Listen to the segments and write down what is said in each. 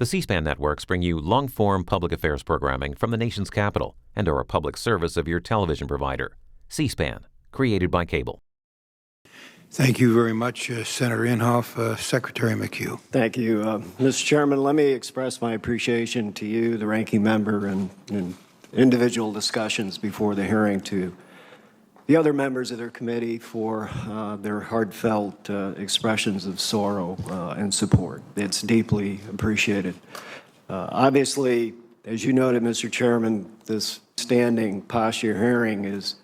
The C-SPAN networks bring you long-form public affairs programming from the nation's capital and are a public service of your television provider. C-SPAN, created by cable. Thank you very much, Senator Inhofe. Secretary McHugh. Thank you. Mr. Chairman, let me express my appreciation to you, the ranking member, and individual discussions before the hearing, to the other members of their committee for their heartfelt expressions of sorrow and support. It's deeply appreciated. Obviously, as you noted, Mr. Chairman, this standing posture hearing is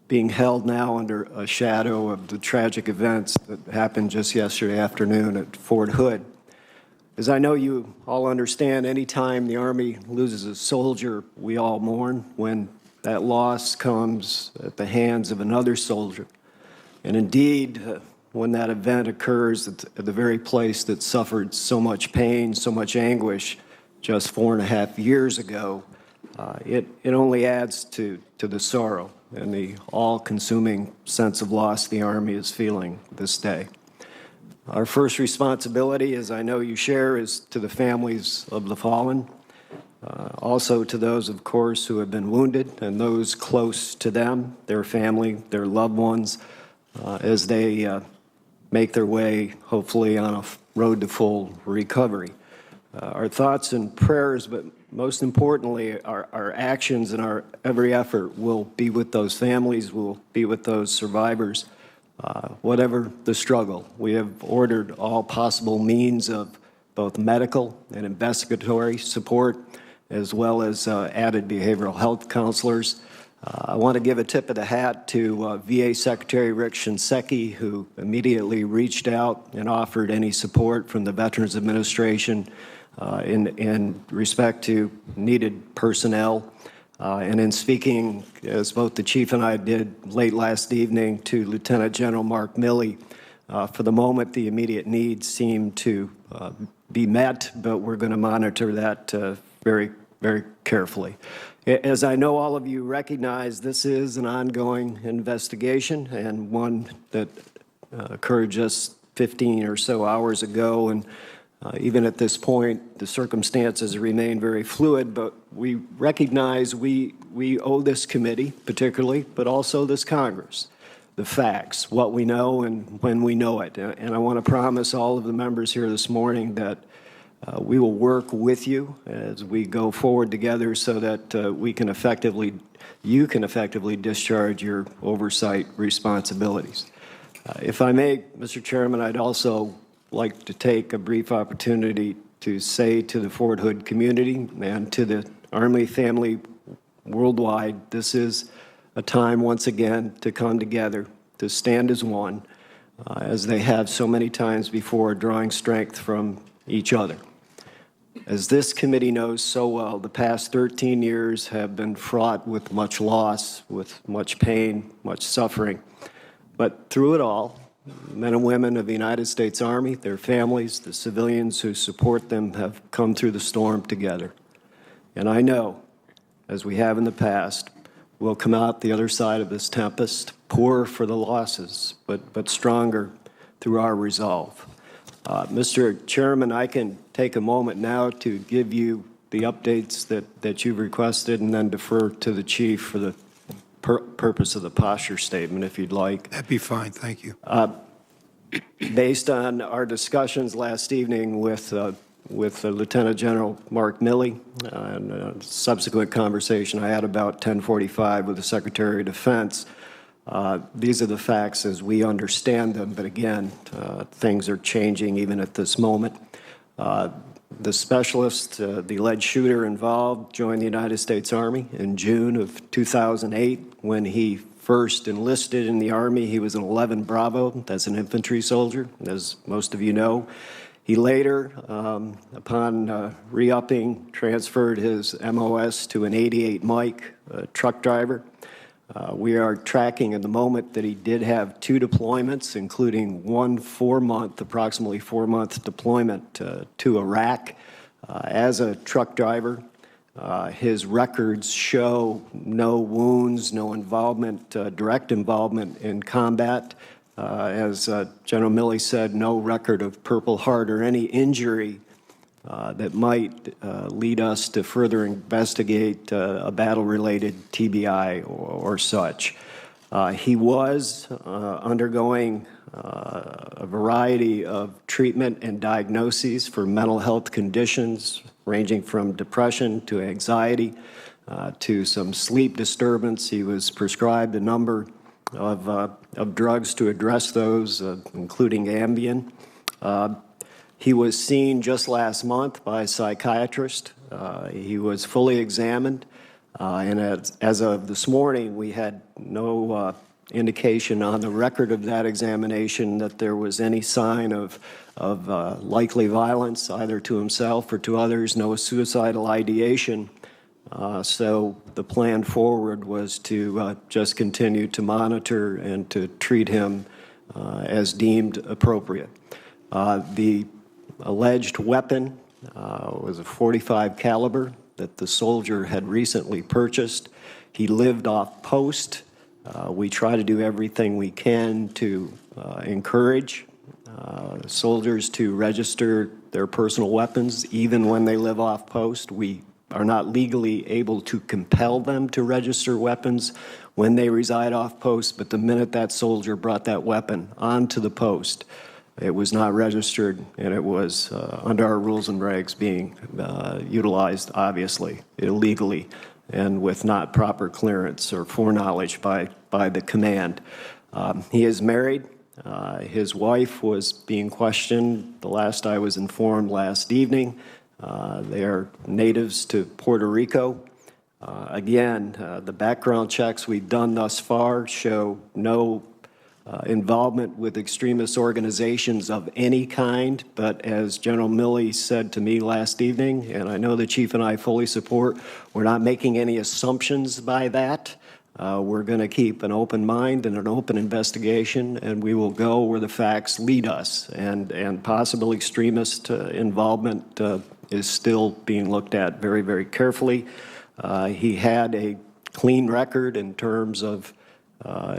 being held now under a shadow of the tragic events that happened just yesterday afternoon at Fort Hood. As I know you all understand, any time the Army loses a soldier, we all mourn. When that loss comes at the hands of another soldier, and indeed, when that event occurs at the very place that suffered so much pain, so much anguish just 4.5 years ago, it only adds to the sorrow and the all-consuming sense of loss the Army is feeling this day. Our first responsibility, as I know you share, is to the families of the fallen, also to those, of course, who have been wounded and those close to them, their family, their loved ones, as they make their way, hopefully, on a road to full recovery. Our thoughts and prayers, but most importantly, our actions and our every effort will be with those families, will be with those survivors, whatever the struggle. We have ordered all possible means of both medical and investigatory support, as well as added behavioral health counselors. I want to give a tip of the hat to VA Secretary Rick Shinseki, who immediately reached out and offered any support from the Veterans Administration in respect to needed personnel. And in speaking, as both the Chief and I did late last evening, to Lieutenant General Mark Milley, for the moment the immediate needs seem to be met, but we're going to monitor that very, very carefully. As I know all of you recognize, this is an ongoing investigation, and one that occurred just 15 or so hours ago, and even at this point, the circumstances remain very fluid, but we recognize we owe this committee particularly, but also this Congress, the facts, what we know and when we know it. And I want to promise all of the members here this morning that we will work with you as we go forward together so that you can effectively discharge your oversight responsibilities. If I may, Mr. Chairman, I'd also like to take a brief opportunity to say to the Fort Hood community and to the Army family worldwide, this is a time once again to come together, to stand as one, as they have so many times before, drawing strength from each other. As this committee knows so well, the past 13 years have been fraught with much loss, with much pain, much suffering. But through it all, men and women of the United States Army, their families, the civilians who support them have come through the storm together. And I know, as we have in the past, we'll come out the other side of this tempest, poorer for the losses, but stronger through our resolve. Mr. Chairman, I can take a moment now to give you the updates that you've requested and then defer to the Chief for the purpose of the posture statement, if you'd like. That'd be fine. Thank you. Based on our discussions last evening with Lieutenant General Mark Milley and a subsequent conversation I had about 10:45 with the Secretary of Defense, these are the facts as we understand them. But again, things are changing even at this moment. The specialist, the alleged shooter involved, joined the United States Army in June of 2008. When he first enlisted in the Army, he was an 11 Bravo. That's an infantry soldier, as most of you know. He later, upon re-upping, transferred his MOS to an 88 Mike truck driver. We are tracking at the moment that he did have 2 deployments, including one approximately 4-month deployment to Iraq as a truck driver. His records show no wounds, no involvement, direct involvement in combat. As General Milley said, no record of Purple Heart or any injury that might lead us to further investigate a battle-related TBI or such. He was undergoing a variety of treatment and diagnoses for mental health conditions ranging from depression to anxiety to some sleep disturbance. He was prescribed a number of drugs to address those, including Ambien. He was seen just last month by a psychiatrist. He was fully examined, and as of this morning, we had no indication on the record of that examination that there was any sign of likely violence, either to himself or to others, no suicidal ideation. So the plan forward was to just continue to monitor and to treat him as deemed appropriate. The alleged weapon was a .45 caliber that the soldier had recently purchased. He lived off post. We try to do everything we can to encourage soldiers to register their personal weapons even when they live off post. We are not legally able to compel them to register weapons when they reside off post, but the minute that soldier brought that weapon onto the post, it was not registered, and it was under our rules and regs being utilized, obviously, illegally, and with not proper clearance or foreknowledge by the command. He is married. His wife was being questioned, the last I was informed, last evening. They are natives to Puerto Rico. Again, the background checks we've done thus far show no involvement with extremist organizations of any kind, but as General Milley said to me last evening, and I know the Chief and I fully support, we're not making any assumptions by that. We're going to keep an open mind and an open investigation, and we will go where the facts lead us, and possible extremist involvement is still being looked at very, very carefully. He had a clean record in terms of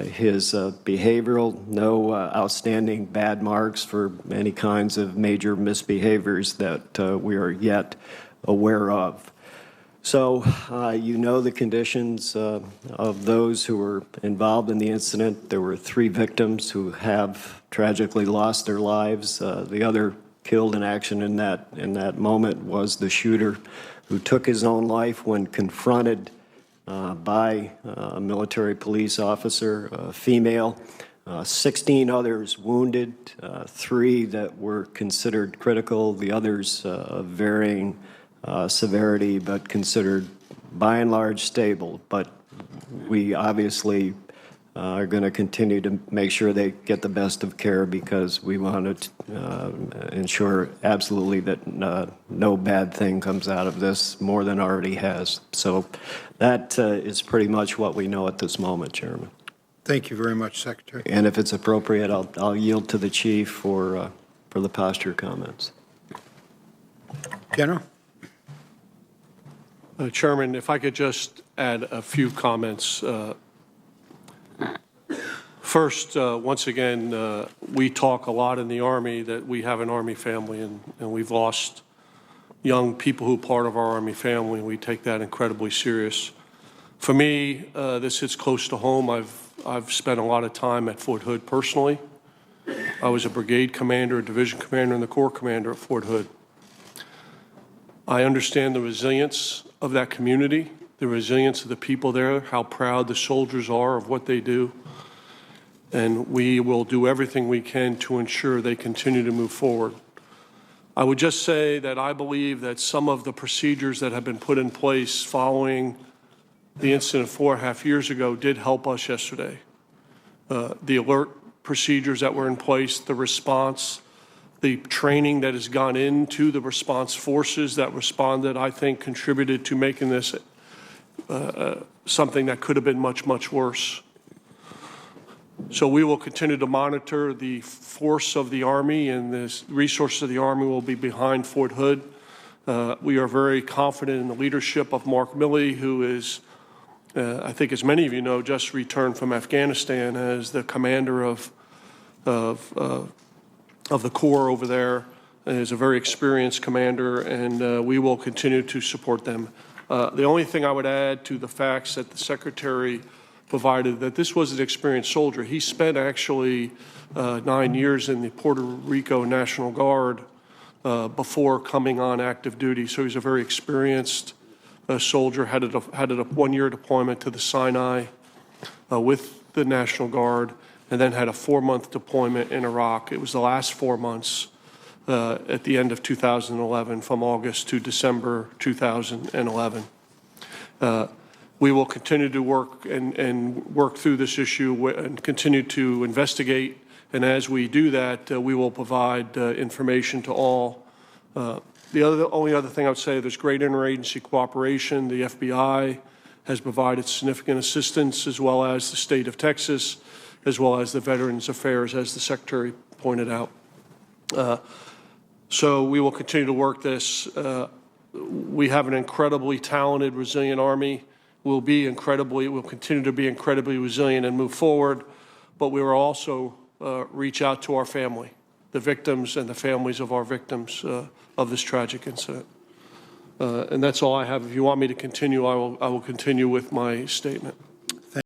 his behavioral, no outstanding bad marks for any kinds of major misbehaviors that we are yet aware of. So you know the conditions of those who were involved in the incident. There were 3 victims who have tragically lost their lives. The other killed in action in that moment was the shooter who took his own life when confronted by a military police officer, a female. 16 others wounded, 3 that were considered critical, the others of varying severity, but considered by and large stable. But we obviously are going to continue to make sure they get the best of care because we want to ensure absolutely that no bad thing comes out of this, more than already has. So that is pretty much what we know at this moment, Chairman. Thank you very much, Secretary. And if it's appropriate, I'll yield to the Chief for the posture comments. General? Chairman, if I could just add a few comments. First, once again, we talk a lot in the Army that we have an Army family, and we've lost young people who are part of our Army family, and we take that incredibly serious. For me, this hits close to home. I've spent a lot of time at Fort Hood personally. I was a brigade commander, a division commander, and the corps commander at Fort Hood. I understand the resilience of that community, the resilience of the people there, how proud the soldiers are of what they do. And we will do everything we can to ensure they continue to move forward. I would just say that I believe that some of the procedures that have been put in place following the incident 4.5 years ago did help us yesterday. The alert procedures that were in place, the response, the training that has gone into the response forces that responded, I think contributed to making this something that could have been much, much worse. So we will continue to monitor the force of the Army, and the resources of the Army will be behind Fort Hood. We are very confident in the leadership of Mark Milley, who is, I think as many of you know, just returned from Afghanistan as the commander of the Corps over there. is a very experienced commander, and we will continue to support them. The only thing I would add to the facts that the Secretary provided, that this was an experienced soldier. He spent actually 9 years in the Puerto Rico National Guard before coming on active duty. So he's a very experienced soldier, had a 1-year deployment to the Sinai with the National Guard, and then had a 4-month deployment in Iraq. It was the last 4 months at the end of 2011, from August to December 2011. We will continue to work and work through this issue and continue to investigate. And as we do that, we will provide information to all. The only other thing I would say, there's great interagency cooperation. The FBI has provided significant assistance, as well as the state of Texas, as well as the Veterans Affairs, as the Secretary pointed out. So we will continue to work this. We have an incredibly talented, resilient Army. We'll continue to be incredibly resilient and move forward, but we will also reach out to our family, the victims and the families of our victims of this tragic incident. And that's all I have. If you want me to continue, I will continue with my statement.